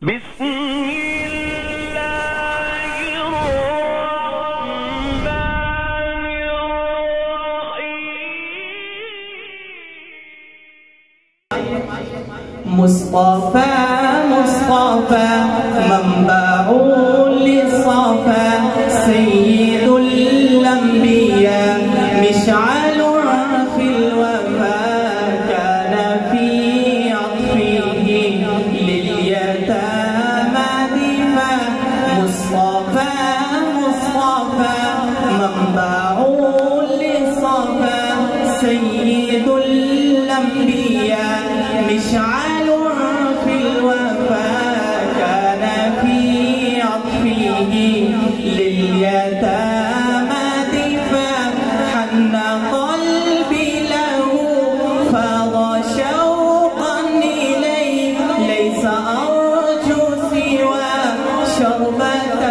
بسم الله الرحمن الرحيم مصطفى مصطفى منبع للصفا سيد الأنبياء مشعل في الوفاء كان في عطفه لليتامى دفاع مصطفى مصطفى منبع للصفا سيد الأنبياء مشعل في الوفاء كان في عطفه لليتامى دفاع حن قلبي له فاض شوقا إليه ليس أرجو سوى شربة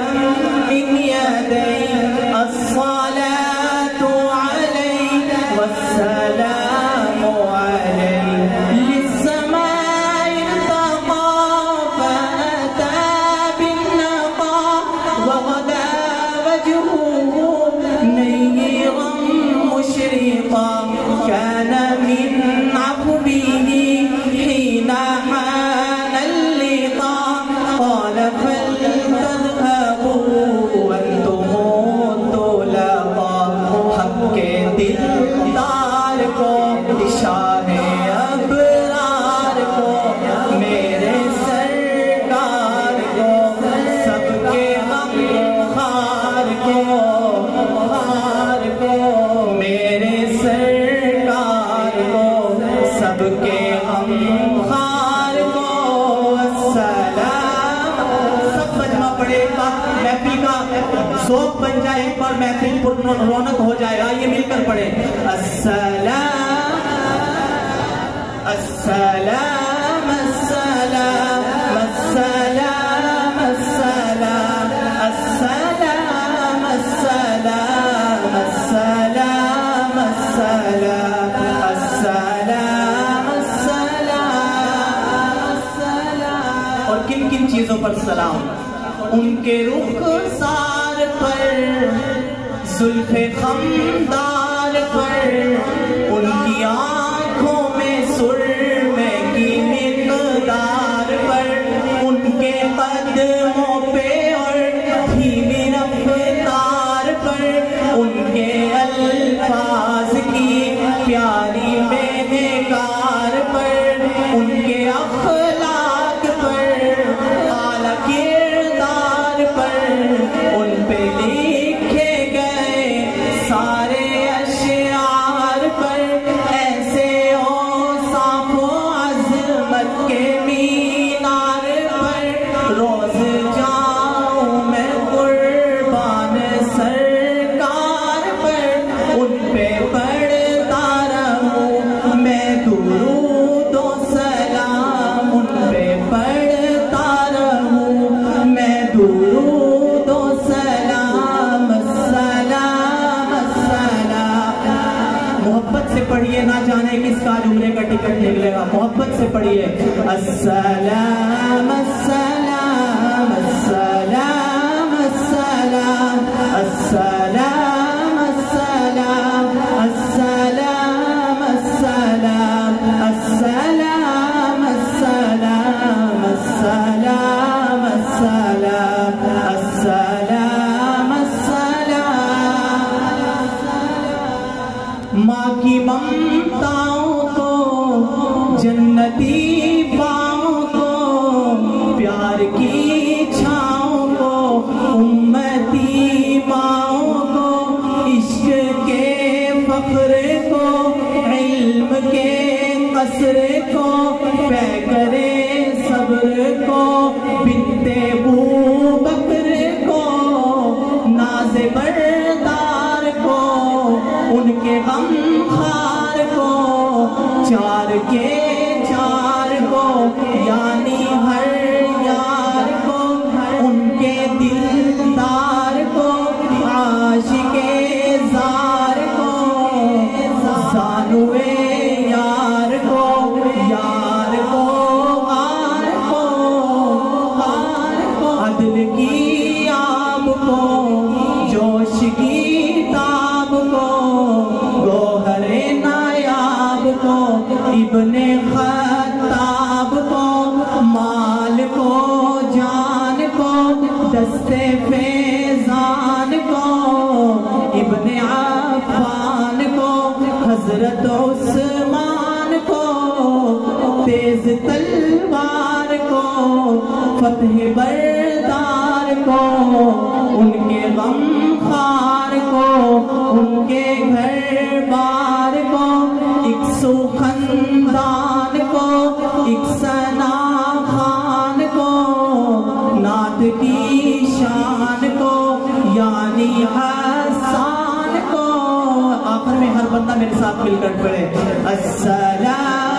من يديه الصلاة عليه والسلام عليه للسماء ارتقى فأتى بالنقى وغدا وجهه نيرا مشرقا كان من عفوه حين حان اللقاء قال فلتذهبوا وانتم الطلقاء حق دلدار کو شاہ ابرار کو میرے سرکار کو سب کے غم خار کو میرے سرکار کو سب کے غم خار کو السلام سب مجمع پڑھے محفل کا ذوق بن جائے اور محفل پر رونق ہو جائے گا یہ مل کر پڑھے السلام السلام السلام السلام السلام السلام السلام السلام السلام السلام السلام اور کن کن چیزوں پر سلام ان کے رخسار پر زلف خمدار پر ان کی آنکھوں میں سرمے کی مقدار پر ان کے قدموں پہ اور دھیمی رفتار پر ان کے الفاظ کی پیاری مہکار پر ان کے اخلاق پر اعلیٰ کردار پر ان پہ لکھے گئے سارے اشعار پر ایسے اوصاف و عظمت کے مینار پر روز جاؤں میں قربان سرکار پر ان پہ پڑھتا رہوں میں درود و سلام ان پہ پڑھتا رہوں میں درود و سلام السلام السلام محبت سے پڑھیے نہ جانے کس کا جملے کا ٹکٹ نکلے گا محبت سے پڑھیے السلام السلام السلام السلام السلام السلام السلام السلام السلام السلام السلام السلام السلام السلام ماں کی ممتاؤں کو جنتی پاؤں کو پیار کی چھاؤں کو امتی ماؤں کو عشق کے فخر کو علم کے قصر کو پیکرے صبر کو بنت ابو بکر کو ناز بردار کو ان کے غم خار کو فتح بردار کو، ان کے غم خار کو، ان کے گھر بار کو، ایک سو خاندان کو، ایک ثنا خان کو، نعت کی شان کو، یعنی حسان کو۔ آخر میں ہر بندہ میرے ساتھ مل کر پڑھے السلام